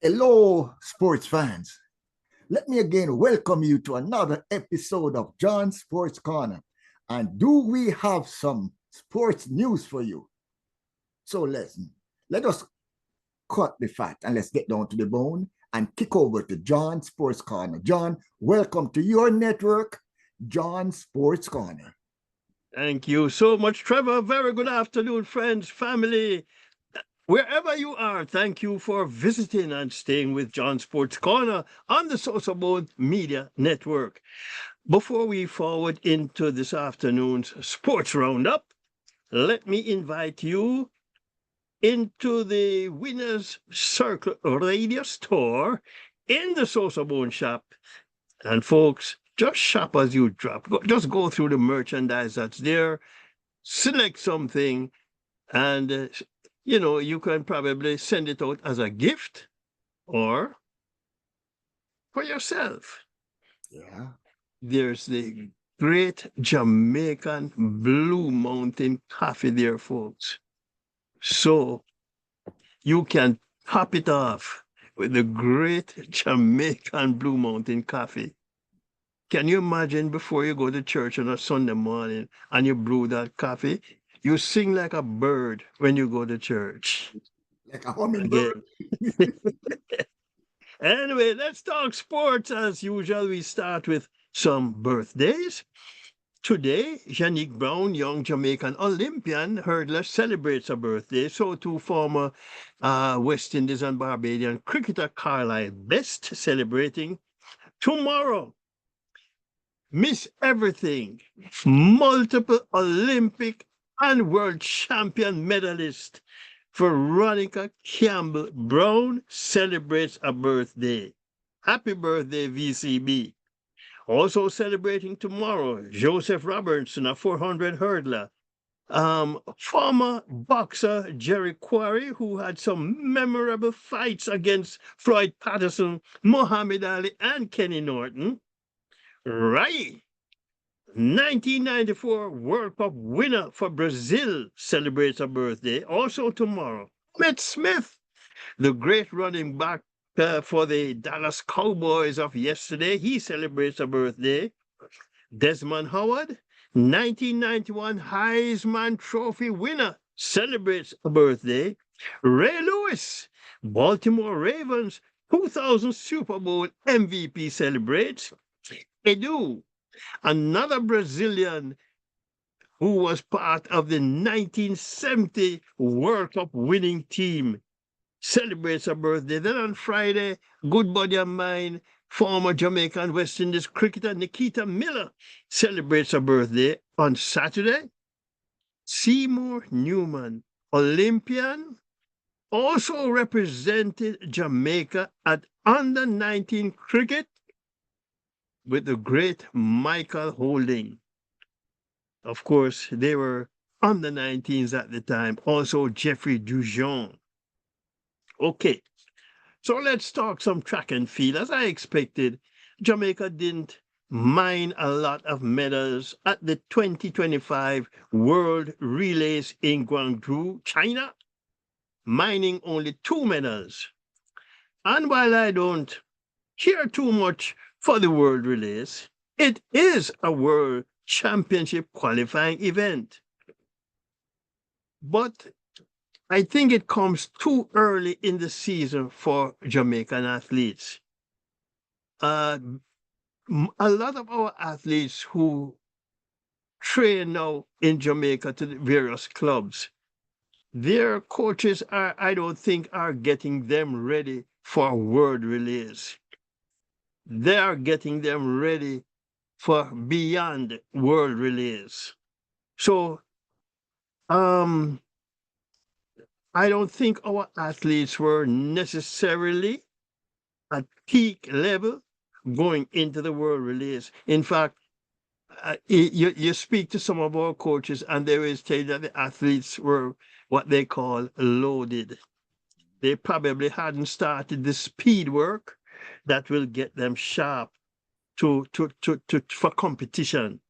Hello, sports fans. Let me again welcome you to another episode of John Sports Corner. And do we have some sports news for you? So let us cut the fat and let's get down to the bone and kick over to John Sports Corner. John, welcome to your network, John Sports Corner. Thank you so much, Trevor. Very good afternoon, friends, family. Wherever you are, thank you for visiting and staying with John Sports Corner on the SosoBone Media Network. Before we forward into this afternoon's sports roundup, let me invite you into the Winner's Circle radio store in the SosoBone shop. And folks, just shop as you drop. Just go through the merchandise that's there, select something, and you can probably send it out as a gift or for yourself. Yeah. There's the great Jamaican Blue Mountain coffee there, folks. So you can top it off with the great Jamaican Blue Mountain coffee. Can you imagine before you go to church on a Sunday morning and you brew that coffee? You sing like a bird when you go to church. Like a hummingbird. Again. Anyway, let's talk sports. As usual, we start with some birthdays. Today, Yannick Brown, young Jamaican Olympian hurdler, celebrates a birthday. So too former West Indies and Barbadian cricketer Carlisle Best celebrating tomorrow. Miss Everything, multiple Olympic and world champion medalist Veronica Campbell Brown celebrates a birthday. Happy birthday, VCB. Also celebrating tomorrow, Joseph Robertson, a 400 hurdler. Former boxer Jerry Quarry, who had some memorable fights against Floyd Patterson, Muhammad Ali, and Kenny Norton. Right. 1994 World Cup winner for Brazil celebrates a birthday. Also tomorrow, Matt Smith, the great running back for the Dallas Cowboys of yesterday, he celebrates a birthday. Desmond Howard, 1991 Heisman Trophy winner, celebrates a birthday. Ray Lewis, Baltimore Ravens 2000 Super Bowl MVP celebrates. Edu, another Brazilian who was part of the 1970 World Cup winning team, celebrates a birthday. Then on Friday, good buddy of mine, former Jamaican West Indies cricketer Nikita Miller, celebrates a birthday. On Saturday, Seymour Newman, Olympian, also represented Jamaica at under 19 cricket with the great Michael Holding. Of course, they were under 19s at the time. Also, Jeffrey Dujon. Okay, so let's talk some track and field. As I expected, Jamaica didn't mine a lot of medals at the 2025 World Relays in Guangzhou, China, mining only 2 medals. And while I don't care too much for the World Relays, it is a World Championship qualifying event. But I think it comes too early in the season for Jamaican athletes. Uh, a lot of our athletes who train now in Jamaica to the various clubs, their coaches I don't think, are getting them ready for world relays. They are getting them ready for beyond world relays. So, um, I don't think our athletes were necessarily at peak level going into the world relays. In fact, you speak to some of our coaches and they always tell you that the athletes were what they call loaded. They probably hadn't started the speed work that will get them sharp for competition.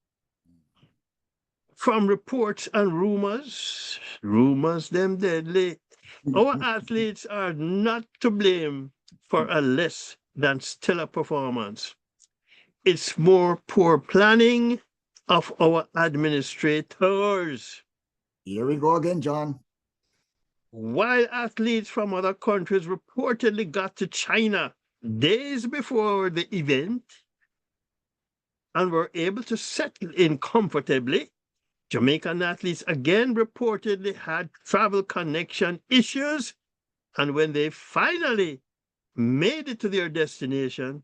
From reports and rumors them deadly. Our athletes are not to blame for a less than stellar performance. It's more poor planning of our administrators. Here we go again, John. While athletes from other countries reportedly got to China days before the event and were able to settle in comfortably, Jamaican athletes again reportedly had travel connection issues. And when they finally made it to their destination,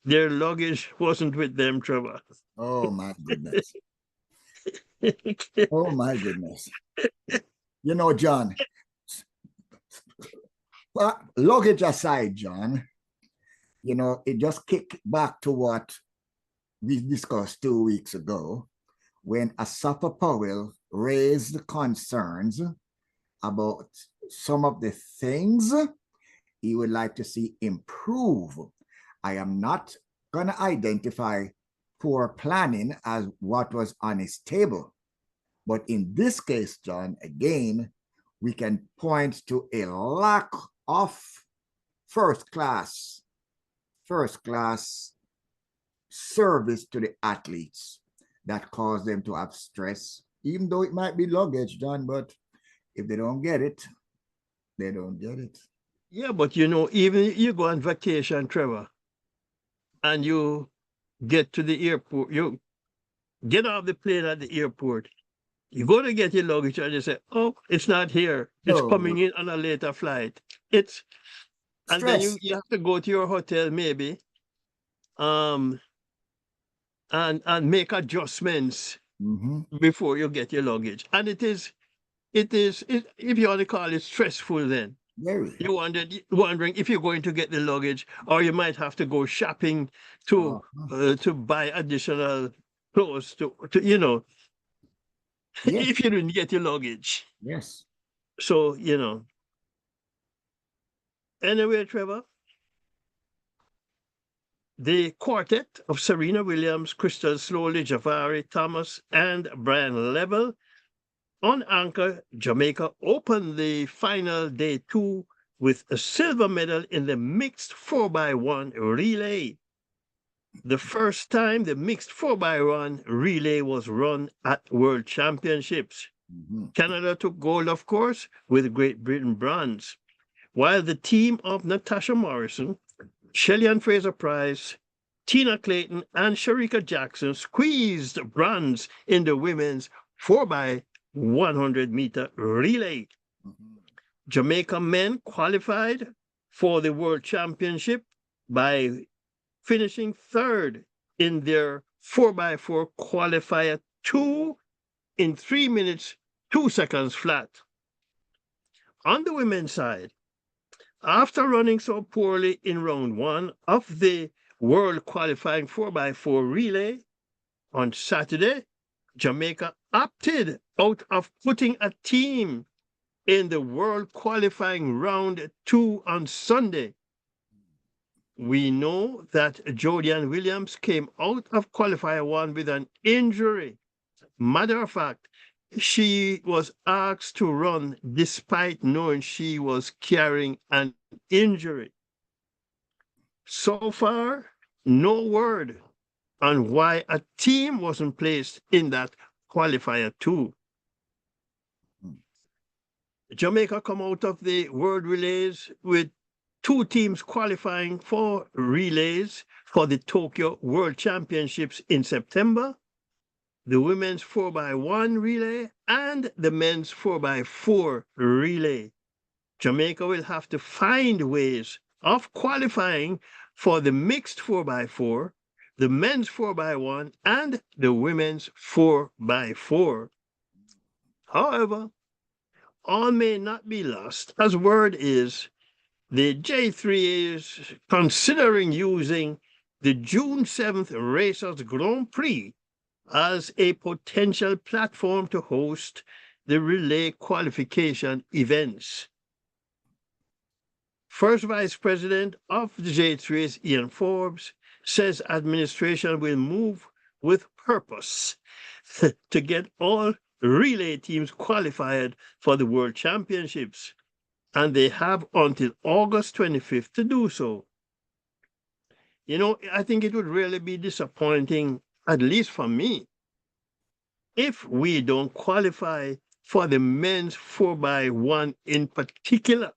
their luggage wasn't with them, Trevor. Oh, my goodness. Oh, my goodness. You know, John, luggage aside, John, you know, it just kicked back to what we discussed 2 weeks ago when Asafa Powell raised concerns about some of the things he would like to see improve. I am not going to identify poor planning as what was on his table. But in this case, John, again, we can point to a lack of first class service to the athletes that caused them to have stress, even though it might be luggage, John, but if they don't get it, they don't get it. Yeah, but you know, even you go on vacation, Trevor, and you get to the airport, you get off the plane at the airport, you go to get your luggage and you say, oh, it's not here. It's coming in on a later flight. It's and then you have to go to your hotel maybe and make adjustments before you get your luggage. And it is if you want to call it stressful then. Very. You're wondering if you're going to get the luggage, or you might have to go shopping to buy additional clothes to you know, Yes. if you didn't get your luggage. Yes. So, you know. Anyway, Trevor, the quartet of Serena Williams, Crystal Slowly, Javari Thomas, and Brian Level on anchor Jamaica opened the final day 2 with a silver medal in the mixed 4x1 relay. The first time the mixed 4x1 relay was run at World Championships. Canada took gold, of course, with Great Britain bronze, while the team of Natasha Morrison, Shelly-Ann Fraser-Price, Tina Clayton, and Sharika Jackson squeezed bronze in the women's 4x100-meter relay. Jamaica men qualified for the World Championship by finishing third in their 4x4 qualifier 2 in 3 minutes, 2 seconds flat. On the women's side, after running so poorly in round 1 of the World qualifying 4x4 relay on Saturday, Jamaica opted out of putting a team in the World qualifying round 2 on Sunday. We know that Jodianne Williams came out of qualifier 1 with an injury. Matter of fact, she was asked to run despite knowing she was carrying an injury. So far, no word on why a team wasn't placed in that qualifier 2. Jamaica come out of the World Relays with 2 teams qualifying for relays for the Tokyo World Championships in September, the women's 4x1 relay and the men's 4x4 relay. Jamaica will have to find ways of qualifying for the mixed 4x4, the men's 4x1, and the women's 4x4. However, all may not be lost, as word is the J3A is considering using the June 7th Racers Grand Prix as a potential platform to host the relay qualification events. First Vice President of the J3A, Ian Forbes, says administration will move with purpose to get all relay teams qualified for the World Championships. and they have until August 25th to do so. You know, I think it would really be disappointing, at least for me, if we don't qualify for the men's 4x1 in particular,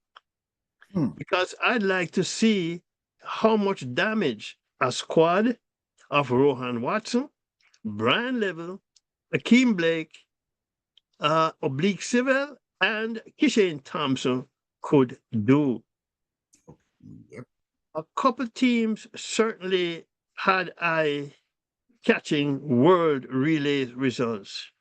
because I'd like to see how much damage a squad of Rohan Watson, Brian Level, Akeem Blake, Oblique Civil, and Kishane Thompson could do. Yep. A couple teams certainly had eye-catching world relay results.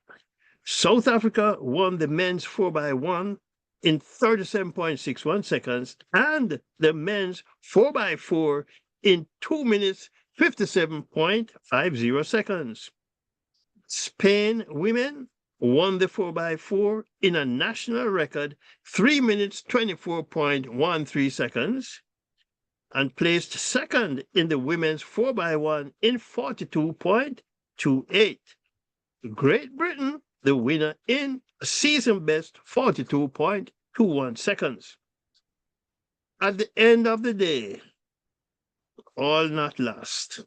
South Africa won the men's 4x1 in 37.61 seconds and the men's 4x4 in 2 minutes 57.50 seconds. Spain women won the 4x4 in a national record 3 minutes 24.13 seconds and placed second in the women's 4x1 in 42.28. Great Britain, the winner in a season best 42.21 seconds. At the end of the day, all not lost.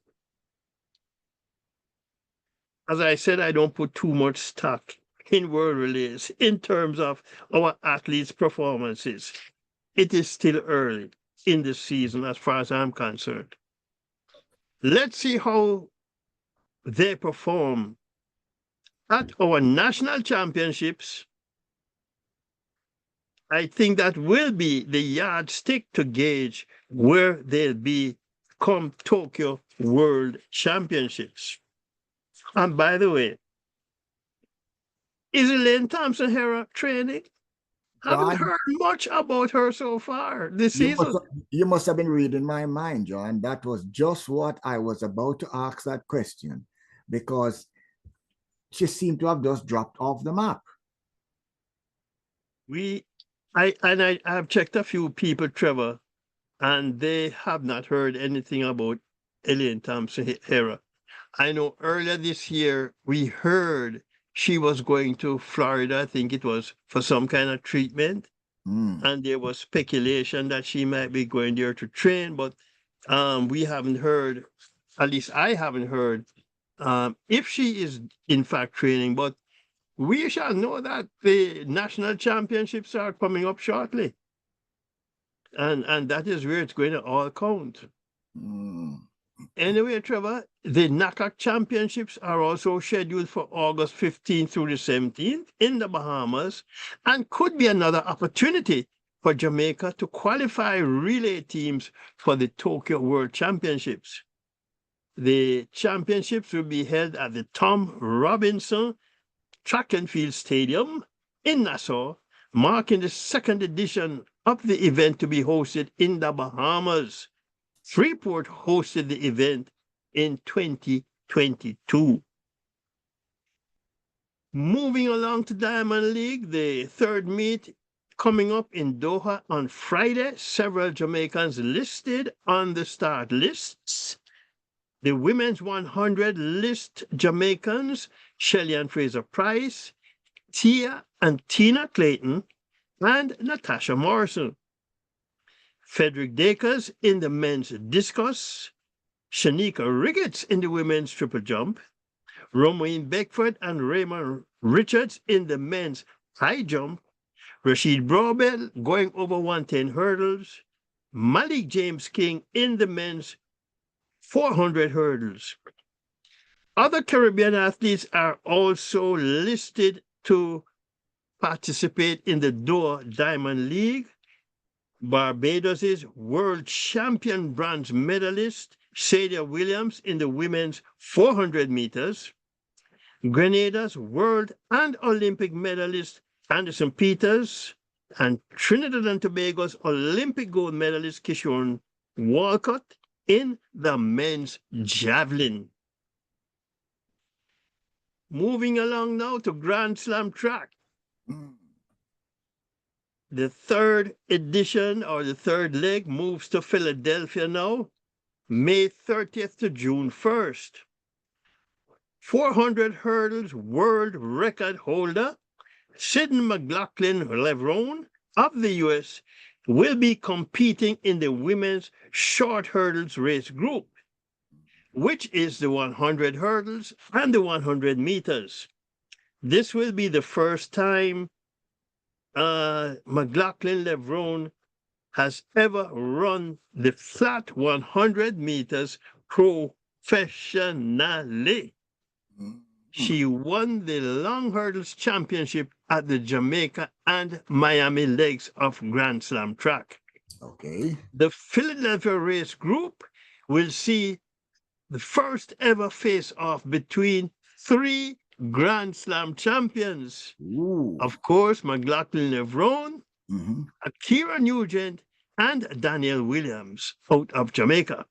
As I said, I don't put too much stock in world relays in terms of our athletes' performances. It is still early in the season as far as I'm concerned. Let's see how they perform at our national championships. I think that will be the yardstick to gauge where they'll be come Tokyo World Championships. And by the way, is Elaine Thompson-Herah training? Haven't John, heard much about her so far this you must, season. you must have been reading my mind, John. That was just what I was about to ask that question, because she seemed to have just dropped off the map. I have checked a few people, Trevor, and they have not heard anything about Elaine Thompson-Herah. I know earlier this year we heard she was going to Florida, I think it was, for some kind of treatment. And there was speculation that she might be going there to train, but we haven't heard, at least I haven't heard, if she is in fact training. But we shall know that the national championships are coming up shortly. And that is where it's going to all count. Anyway, Trevor, the knockout championships are also scheduled for August 15th through the 17th in the Bahamas and could be another opportunity for Jamaica to qualify relay teams for the Tokyo World Championships. The championships will be held at the Tom Robinson Track and Field Stadium in Nassau, marking the second edition of the event to be hosted in the Bahamas. Freeport hosted the event in 2022. Moving along to Diamond League, the third meet coming up in Doha on Friday. Several Jamaicans listed on the start lists. The women's 100 list Jamaicans, Shelly and Fraser Price, Tia and Tina Clayton, and Natasha Morrison. Frederick Dakers in the men's discus, Shanika Riggets in the women's triple jump, Romaine Beckford and Raymond Richards in the men's high jump, Rashid Brobel going over 110 hurdles, Malik James King in the men's 400 hurdles. Other Caribbean athletes are also listed to participate in the Doha Diamond League. Barbados' world champion bronze medalist, Sadia Williams in the women's 400 meters. Grenada's world and Olympic medalist, Anderson Peters, and Trinidad and Tobago's Olympic gold medalist, Kishore Walcott, in the men's javelin. Moving along now to Grand Slam track. The third edition or the third leg moves to Philadelphia now, May 30th to June 1st. 400 hurdles world record holder, Sidney McLaughlin Levrone of the U.S. will be competing in the women's short hurdles race group, which is the 100 hurdles and the 100 meters. This will be the first time McLaughlin Levrone has ever run the flat 100 meters professionally. She won the long hurdles championship at the Jamaica and Miami legs of Grand Slam track. Okay. The Philadelphia race group will see the first ever face-off between three Grand Slam champions. Ooh. Of course, McLaughlin Levrone, Mm-hmm. Akira Nugent, and Daniel Williams out of Jamaica.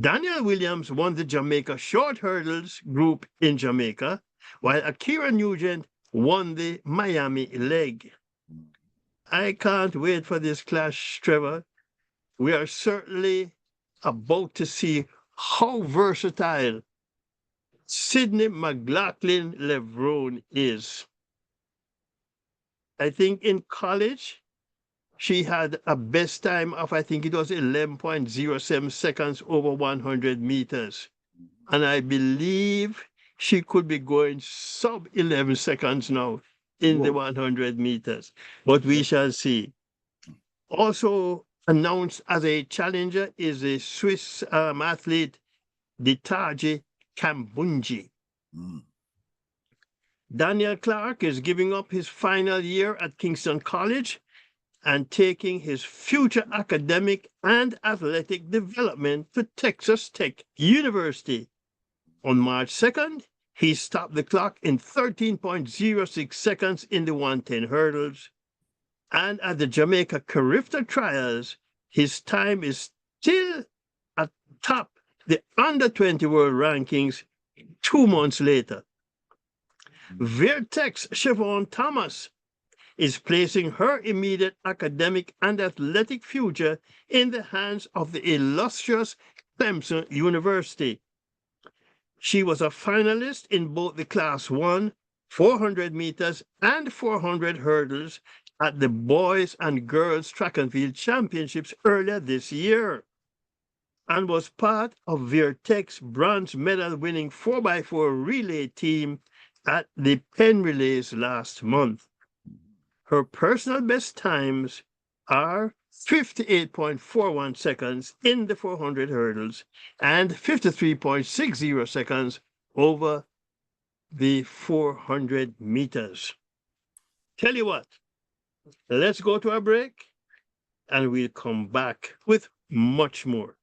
Daniel Williams won the Jamaica short hurdles group in Jamaica, while Akira Nugent won the Miami leg. I can't wait for this clash, Trevor. We are certainly about to see how versatile Sydney McLaughlin Levrone is. I think in college, she had a best time of, I think it was 11.07 seconds over 100 meters. And I believe she could be going sub 11 seconds now in the 100 meters. But we shall see. Also announced as a challenger is the Swiss athlete Ditaji Kambunji. Mm. Daniel Clark is giving up his final year at Kingston College and taking his future academic and athletic development to Texas Tech University. On March 2nd, he stopped the clock in 13.06 seconds in the 110 hurdles. And at the Jamaica Carifta Trials, his time is still atop the under-20 world rankings 2 months later. Vertex Siobhan Thomas is placing her immediate academic and athletic future in the hands of the illustrious Clemson University. She was a finalist in both the Class 1, 400 meters, and 400 hurdles at the Boys and Girls Track and Field Championships earlier this year, and was part of Vertex's bronze medal winning 4x4 relay team at the Penn Relays last month. Her personal best times are 58.41 seconds in the 400 hurdles and 53.60 seconds over the 400 meters. Tell you what, let's go to a break and we'll come back with much more.